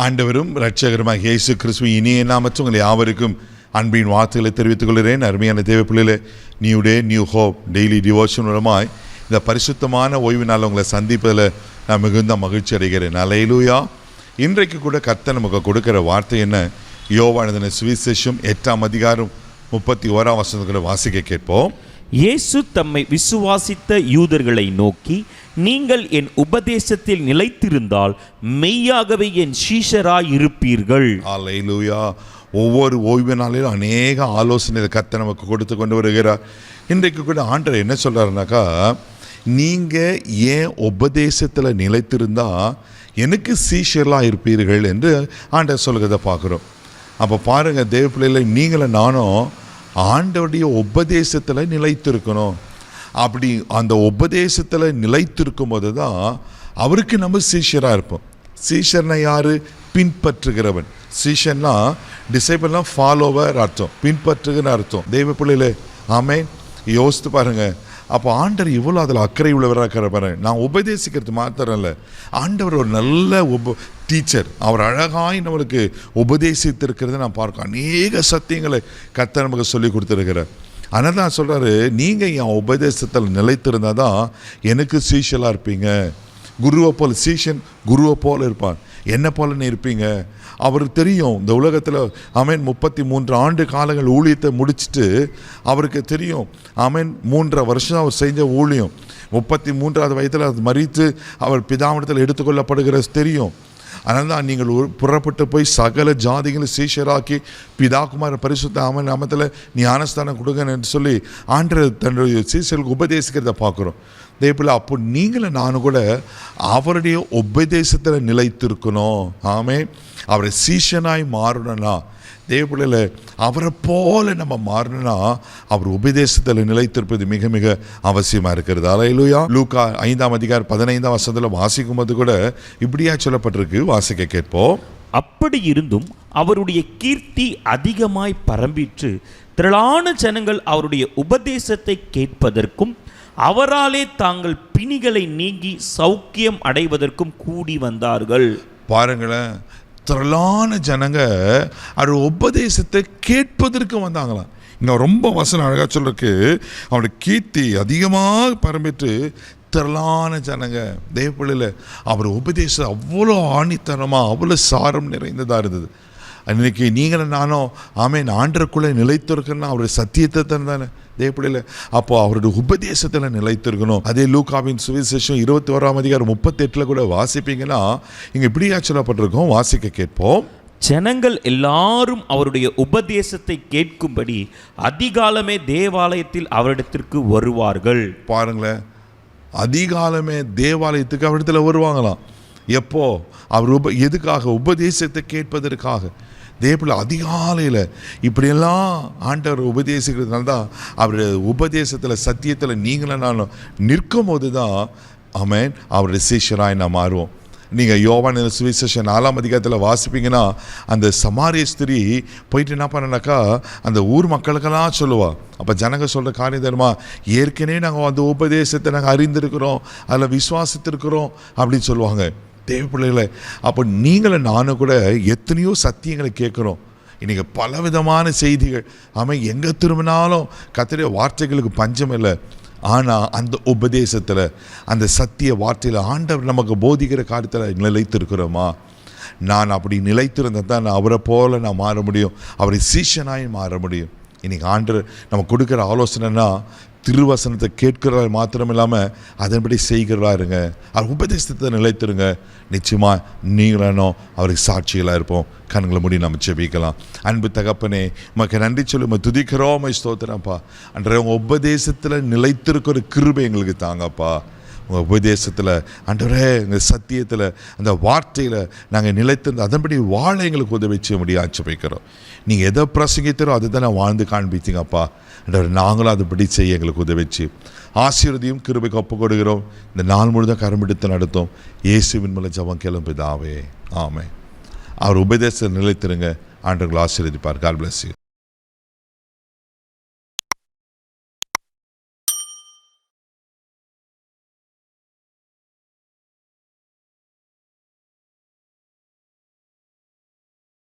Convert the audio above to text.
ஆண்டவரும் இரட்சகருமாக இயேசு கிறிஸ்துவின் இனிய நாமத்தில் உங்களை யாவருக்கும் அன்பின் வார்த்தைகளை தெரிவித்துக் கொள்கிறேன். அருமையான தேவ பிள்ளைகளே, new day new hope daily devotion மூலமாய் இந்த பரிசுத்தமான ஓய்வு நாள் உங்களை சந்திப்பதில் நான் மிகுந்த மகிழ்ச்சி அடைகிறேன். அல்லேலூயா. இன்றைக்கு கூட கர்த்தர் நமக்கு கொடுக்கிற வார்த்தை என்ன? யோவான் சுவிசேஷம் 8ஆம் அதிகாரம் 31ஆம் வசனங்களை வாசிக்க கேட்போம். இயேசு தம்மை விசுவாசித்த யூதர்களை நோக்கி, நீங்கள் என் உபதேசத்தில் நிலைத்திருந்தால் மெய்யாகவே என் சீஷராய் இருப்பீர்கள். அல்லேலூயா. ஒவ்வொரு ஓய்வு நாளிலும் அநேக ஆலோசனை கர்த்தர் நமக்கு கொடுத்து கொண்டு வருகிறார். இன்றைக்கு கூட ஆண்டவர் என்ன சொல்றாருனாக்கா, நீங்கள் ஏன் உபதேசத்தில் நிலைத்திருந்தா எனக்கு சீஷர்களாக இருப்பீர்கள் என்று ஆண்டவர் சொல்கிறத பார்க்குறோம். அப்போ பாருங்கள் தேவ பிள்ளைகளை, நீங்களும் நானும் ஆண்டவருடைய உபதேசத்தில் நிலைத்திருக்கணும். அப்படி அந்த உபதேசத்தில் நிலைத்திருக்கும் போது தான் அவருக்கு நம்ம சீஷராக இருப்போம். சீஷர்னா யார்? பின்பற்றுகிறவன். சீஷன்னா டிசைபிள்லாம் ஃபாலோவர் அர்த்தம், பின்பற்றுகிற அர்த்தம். தெய்வ பிள்ளைகளே, ஆமென். யோசித்து பாருங்கள். அப்போ ஆண்டவர் இவ்வளோ அதில் அக்கறை உள்ளவராக இருக்கிற பாருங்க. நான் உபதேசிக்கிறது மாத்திரம் இல்லை, ஆண்டவர் ஒரு நல்ல டீச்சர். அவர் அழகாய் நம்மளுக்கு உபதேசித்திருக்கிறத நான் பார்க்க அநேக சத்தியங்களை கர்த்தர் நமக்கு சொல்லி கொடுத்துருக்கிறார். ஆனால் தான் சொல்கிறாரு, நீங்கள் என் உபதேசத்தில் நிலைத்திருந்தால் தான் எனக்கு சீஷலாக இருப்பீங்க. குருவை போல், சீஷன் குருவை போல் இருப்பான். என்ன போல நீ இருப்பீங்க? அவருக்கு தெரியும் இந்த உலகத்தில் 33 ஆண்டு காலங்கள் ஊழியத்தை முடிச்சுட்டு அவருக்கு தெரியும் 3.5 வருஷம் அவர் செஞ்ச ஊழியம். 33ஆவது வயதில் அது மறித்து அவர் பிதாவிடத்தில் எடுத்துக்கொள்ளப்படுகிறது தெரியும். அதனால் தான் நீங்கள் புறப்பட்டு போய் சகல ஜாதிகளை சீஷராக்கி பிதாகுமார பரிசுத்த நாமத்தில் நீ ஞானஸ்தானம் கொடுங்க என்று சொல்லி ஆண்டவர் தன்னுடைய சீஷர்களுக்கு உபதேசிக்கிறத பார்க்குறோம். தேவப்பிள்ளை, அப்போ நீங்களும் நானும் கூட அவருடைய உபதேசத்தில் நிலைத்திருக்கணும். அவரை சீஷனாய் மாறணும்னா, தேவப்பிள்ளையில் அவரை போல நம்ம மாறணும்னா அவர் உபதேசத்தில் நிலைத்திருப்பது மிக மிக அவசியமாக இருக்கிறது. அல்லேலூயா. லூக்கா 5ஆம் அதிகாரம் 15ஆம் வசனத்தில் வாசிக்கும் போது கூட இப்படியா சொல்லப்பட்டிருக்கு. வாசிக்க கேட்போம். அப்படி இருந்தும் அவருடைய கீர்த்தி அதிகமாய் பரம்பிற்று. திரளான ஜனங்கள் அவருடைய உபதேசத்தை கேட்பதற்கும் அவராலே தாங்கள் பிணிகளை நீங்கி சௌக்கியம் அடைவதற்கும் கூடி வந்தார்கள். பாருங்களேன், திரளான ஜனங்க அவர் உபதேசத்தை கேட்பதற்கு வந்தாங்களாம். இங்கே ரொம்ப வசனம் அழகாக சொல்றதுக்கு, அவருடைய கீர்த்தி அதிகமாக பரம்பிட்டு திரளான ஜனங்க. தேவ பிள்ளையில் அவர் உபதேசம் அவ்வளோ ஆணித்தனமாக அவ்வளோ சாரம் நிறைந்ததாக இருந்தது. அன்றைக்கி நீங்களும் நானும் ஆண்டருக்குள்ளே நிலைத்திருக்கணும்னா அவருடைய சத்தியத்தை தானே தேவ பிள்ளையில். அப்போது அவருடைய உபதேசத்தில் நிலைத்திருக்கணும். அதே லூக்காவின் சுவிசேஷம் 21ஆம் அதிகாரம் 38 கூட வாசிப்பீங்கன்னா இங்கே இப்படியா சொல்லப்பட்டிருக்கோம். வாசிக்க கேட்போம். ஜனங்கள் எல்லாரும் அவருடைய உபதேசத்தை கேட்கும்படி அதிகாலமே தேவாலயத்தில் அவரிடத்திற்கு வருவார்கள். பாருங்களேன், அதிகாலமே தேவாலயத்துக்கு அவரிடத்தில் வருவாங்களாம். எப்போ? அவர் எதுக்காக? உபதேசத்தை கேட்பதற்காக. தேவப்பிள்ளை அதிகாலையில் இப்படியெல்லாம் ஆண்டவர் உபதேசிக்கிறதுனால தான் அவருடைய உபதேசத்தில் சத்தியத்தில் நீங்களும் நானும் நிற்கும் போது தான் அவருடைய சீஷராய் நான் மாறுவோம். நீங்கள் யோவான் சுவிசேஷம் 4ஆம் அதிகாரத்தில் வாசிப்பீங்கன்னா அந்த சமாரிய ஸ்திரீ போயிட்டு என்ன பண்ணனாக்கா அந்த ஊர் மக்களுக்கெல்லாம் சொல்லுவா. அப்போ ஜனங்க சொல்கிற காரியம் தருமா, ஏற்கனவே நாங்கள் அந்த உபதேசத்தை நாங்கள் அறிந்திருக்கிறோம், அதில் விசுவாசித்திருக்கிறோம் அப்படின்னு சொல்லுவாங்க. தேவ பிள்ளைகளை, அப்போ நீங்களும் நானும் கூட எத்தனையோ சத்தியங்களை கேட்குறோம். இன்றைக்கி பலவிதமான செய்திகள். எங்கே திரும்பினாலும் கர்த்தருடைய வார்த்தைகளுக்கு பஞ்சம் இல்லை. ஆனால் அந்த உபதேசத்தில் அந்த சத்திய வார்த்தையில் ஆண்டவர் நமக்கு போதிக்கிற காரியத்தில் நிலைத்திருக்கிறோமா? நான் அப்படி நிலைத்திருந்தால் தான் நான் அவரை போல நான் மாற முடியும், அவரை சீஷனாய் மாற முடியும். இன்றைக்கி ஆண்டவர் நம்ம கொடுக்குற ஆலோசனைனா திருவசனத்தை கேட்கிறதா மாத்திரம் இல்லாமல் அதன்படி செய்கிறதா இருங்க. அவர் உபதேசத்தை நிலைத்திருங்க. நிச்சயமாக நீங்களும் அவருக்கு சாட்சிகளாக இருப்போம். கண்களை மூடி நம்ம ஜெபிக்கலாம். அன்பு தகப்பனே, உமக்கு நன்றி சொல்லி துதிக்கிறோம், ஸ்தோத்திரம்ப்பா. அன்றைய உங்கள் உபதேசத்தில் நிலைத்திருக்கிற கிருபை எங்களுக்கு தாங்கப்பா. உங்கள் உபதேசத்தில் ஆண்டவரே, எங்கள் சத்தியத்தில் அந்த வார்த்தையில் நாங்கள் நிலைத்திருந்து அதன்படி வாழ எங்களுக்கு உதவி செய்ய முடியும் ஆட்சேபிக்கிறோம். நீங்கள் எதை பிரசங்கித்தரோ அதை தான் நான் வாழ்ந்து காண்பித்தீங்கப்பா. ஆண்டவர், நாங்களும் அதுபடி செய்ய எங்களுக்கு உதவி செய்யும். ஆசீர்வதியும் கிருபைக்கு ஒப்பு கொடுக்கிறோம். இந்த நாள் முழுதும் கரமெடுத்து நடத்தும். இயேசுவின் மூலம் ஜெபம் கேளும் பிதாவே, ஆமென். அவர் உபதேசத்தில் நிலைத்திருங்க. ஆண்டவர்கள் ஆசீர்வதிப்பார். God bless you.